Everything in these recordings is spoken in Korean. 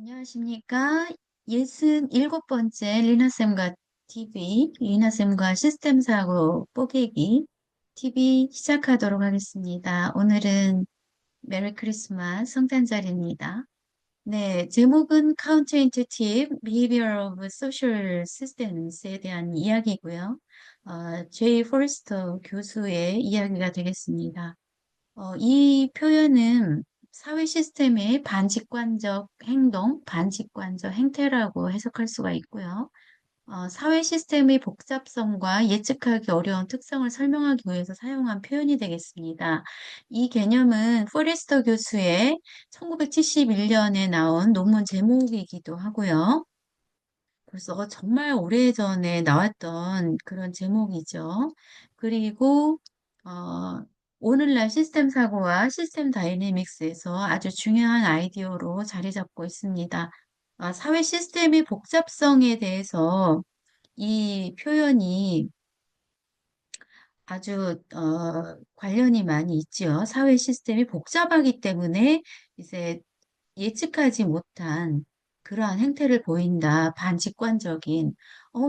안녕하십니까? 67번째 리나쌤과 시스템 사고 뽀개기 TV 시작하도록 하겠습니다. 오늘은 메리 크리스마스 성탄절입니다. 네, 제목은 Counterintuitive Behavior of Social Systems에 대한 이야기고요. 제이 포레스터 교수의 이야기가 되겠습니다. 이 표현은 사회 시스템의 반직관적 행동, 반직관적 행태라고 해석할 수가 있고요. 사회 시스템의 복잡성과 예측하기 어려운 특성을 설명하기 위해서 사용한 표현이 되겠습니다. 이 개념은 포레스터 교수의 1971년에 나온 논문 제목이기도 하고요. 벌써 정말 오래전에 나왔던 그런 제목이죠. 그리고 어, 오늘날 시스템 사고와 시스템 다이내믹스에서 아주 중요한 아이디어로 자리 잡고 있습니다. 사회 시스템의 복잡성에 대해서 이 표현이 아주 관련이 많이 있지요. 사회 시스템이 복잡하기 때문에 이제 예측하지 못한 그러한 행태를 보인다. 반직관적인,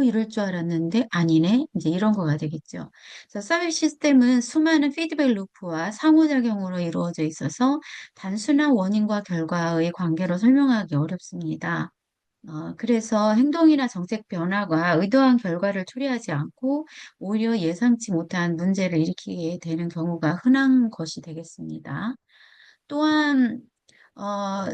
이럴 줄 알았는데 아니네. 이제 이런 거가 되겠죠. 그래서 사회 시스템은 수많은 피드백 루프와 상호작용으로 이루어져 있어서 단순한 원인과 결과의 관계로 설명하기 어렵습니다. 그래서 행동이나 정책 변화가 의도한 결과를 초래하지 않고 오히려 예상치 못한 문제를 일으키게 되는 경우가 흔한 것이 되겠습니다. 또한 어,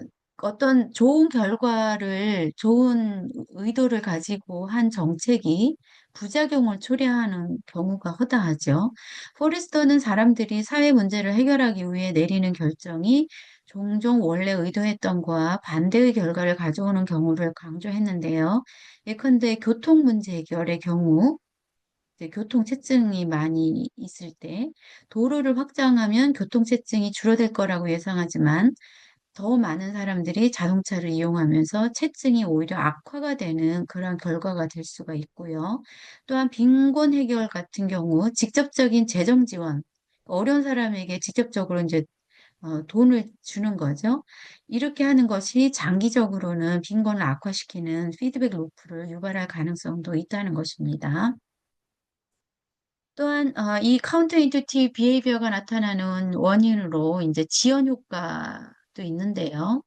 어떤 좋은 결과를, 좋은 의도를 가지고 한 정책이 부작용을 초래하는 경우가 허다하죠. 포레스터는 사람들이 사회 문제를 해결하기 위해 내리는 결정이 종종 원래 의도했던 거와 반대의 결과를 가져오는 경우를 강조했는데요. 예컨대 교통 문제 해결의 경우, 이제 교통체증이 많이 있을 때 도로를 확장하면 교통체증이 줄어들 거라고 예상하지만 더 많은 사람들이 자동차를 이용하면서 체증이 오히려 악화가 되는 그런 결과가 될 수가 있고요. 또한 빈곤 해결 같은 경우 직접적인 재정 지원, 어려운 사람에게 직접적으로 이제 돈을 주는 거죠. 이렇게 하는 것이 장기적으로는 빈곤을 악화시키는 피드백 루프를 유발할 가능성도 있다는 것입니다. 또한 이 카운터 인투티브 비헤이비어가 나타나는 원인으로 이제 지연 효과도 있는데요.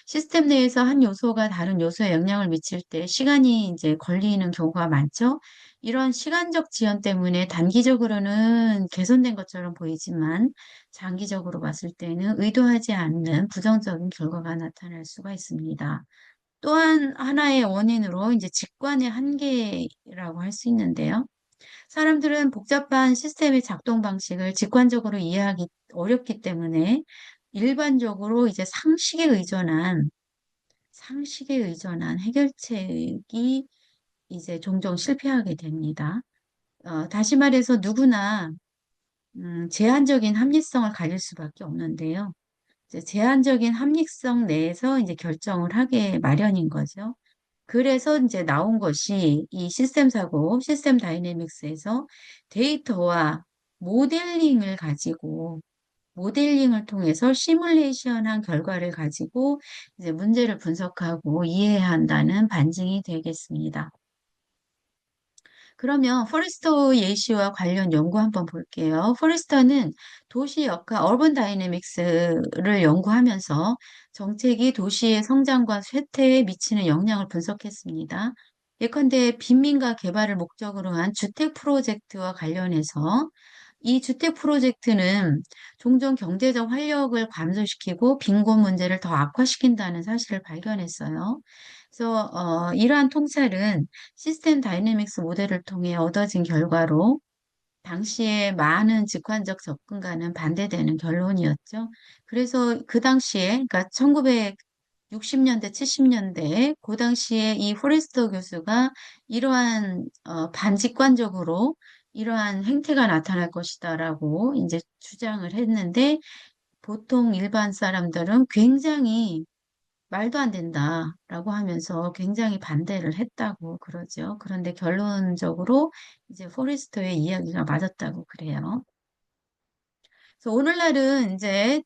시스템 내에서 한 요소가 다른 요소에 영향을 미칠 때 시간이 이제 걸리는 경우가 많죠. 이런 시간적 지연 때문에 단기적으로는 개선된 것처럼 보이지만 장기적으로 봤을 때는 의도하지 않는 부정적인 결과가 나타날 수가 있습니다. 또한 하나의 원인으로 이제 직관의 한계라고 할 수 있는데요. 사람들은 복잡한 시스템의 작동 방식을 직관적으로 이해하기 어렵기 때문에 일반적으로 이제 상식에 의존한 해결책이 이제 종종 실패하게 됩니다. 다시 말해서 누구나 제한적인 합리성을 가질 수밖에 없는데요. 이제 제한적인 합리성 내에서 이제 결정을 하게 마련인 거죠. 그래서 이제 나온 것이 이 시스템 사고, 시스템 다이내믹스에서 데이터와 모델링을 가지고 모델링을 통해서 시뮬레이션한 결과를 가지고 이제 문제를 분석하고 이해해야 한다는 반증이 되겠습니다. 그러면 포레스터 예시와 관련 연구 한번 볼게요. 포레스터는 도시 역할, 어반 다이내믹스를 연구하면서 정책이 도시의 성장과 쇠퇴에 미치는 영향을 분석했습니다. 예컨대 빈민가 개발을 목적으로 한 주택 프로젝트와 관련해서 이 주택 프로젝트는 종종 경제적 활력을 감소시키고 빈곤 문제를 더 악화시킨다는 사실을 발견했어요. 그래서 이러한 통찰은 시스템 다이내믹스 모델을 통해 얻어진 결과로 당시에 많은 직관적 접근과는 반대되는 결론이었죠. 그래서 그 당시에, 그러니까 1960년대, 70년대, 그 당시에 이 포레스터 교수가 이러한 반직관적으로 이러한 행태가 나타날 것이다라고 이제 주장을 했는데 보통 일반 사람들은 굉장히 말도 안 된다라고 하면서 굉장히 반대를 했다고 그러죠. 그런데 결론적으로 이제 포레스터의 이야기가 맞았다고 그래요. 그래서 오늘날은 이제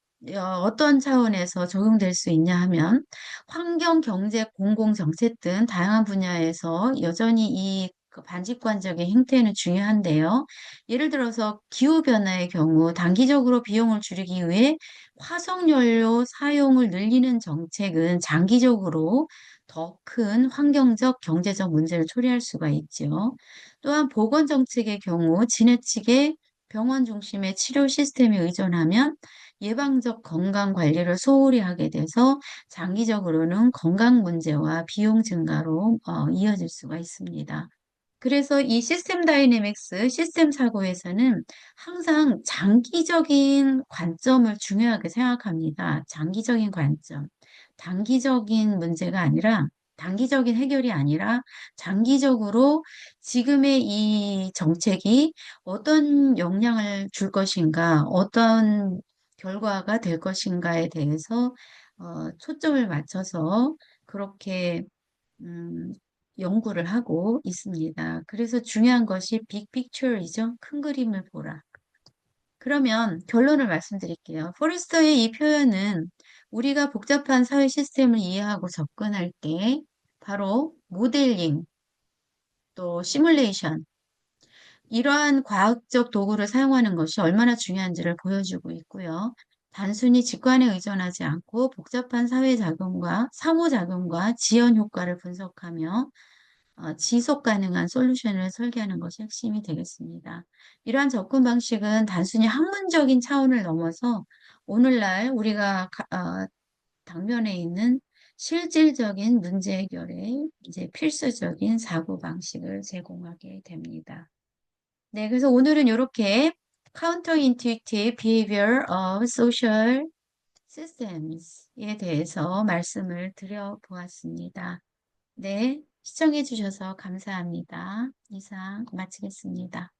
어떤 차원에서 적용될 수 있냐 하면 환경, 경제, 공공 정책 등 다양한 분야에서 여전히 이그 반직관적인 행태는 중요한데요. 예를 들어서 기후변화의 경우 단기적으로 비용을 줄이기 위해 화석연료 사용을 늘리는 정책은 장기적으로 더 큰 환경적, 경제적 문제를 초래할 수가 있죠. 또한 보건 정책의 경우 지나치게 병원 중심의 치료 시스템에 의존하면 예방적 건강 관리를 소홀히 하게 돼서 장기적으로는 건강 문제와 비용 증가로 이어질 수가 있습니다. 그래서 이 시스템 다이내믹스, 시스템 사고에서는 항상 장기적인 관점을 중요하게 생각합니다. 장기적인 관점. 단기적인 문제가 아니라, 단기적인 해결이 아니라 장기적으로 지금의 이 정책이 어떤 영향을 줄 것인가, 어떤 결과가 될 것인가에 대해서 초점을 맞춰서 그렇게 음, 연구를 하고 있습니다. 그래서 중요한 것이 빅 픽처이죠. 큰 그림을 보라. 그러면 결론을 말씀드릴게요. 포레스터의 이 표현은 우리가 복잡한 사회 시스템을 이해하고 접근할 때 바로 모델링 또 시뮬레이션 이러한 과학적 도구를 사용하는 것이 얼마나 중요한지를 보여주고 있고요. 단순히 직관에 의존하지 않고 복잡한 사회작용과 상호작용과 지연 효과를 분석하며 지속 가능한 솔루션을 설계하는 것이 핵심이 되겠습니다. 이러한 접근 방식은 단순히 학문적인 차원을 넘어서 오늘날 우리가 당면에 있는 실질적인 문제 해결에 이제 필수적인 사고 방식을 제공하게 됩니다. 네, 그래서 오늘은 이렇게 Counterintuitive Behavior of Social Systems에 대해서 말씀을 드려보았습니다. 네, 시청해 주셔서 감사합니다. 이상 마치겠습니다.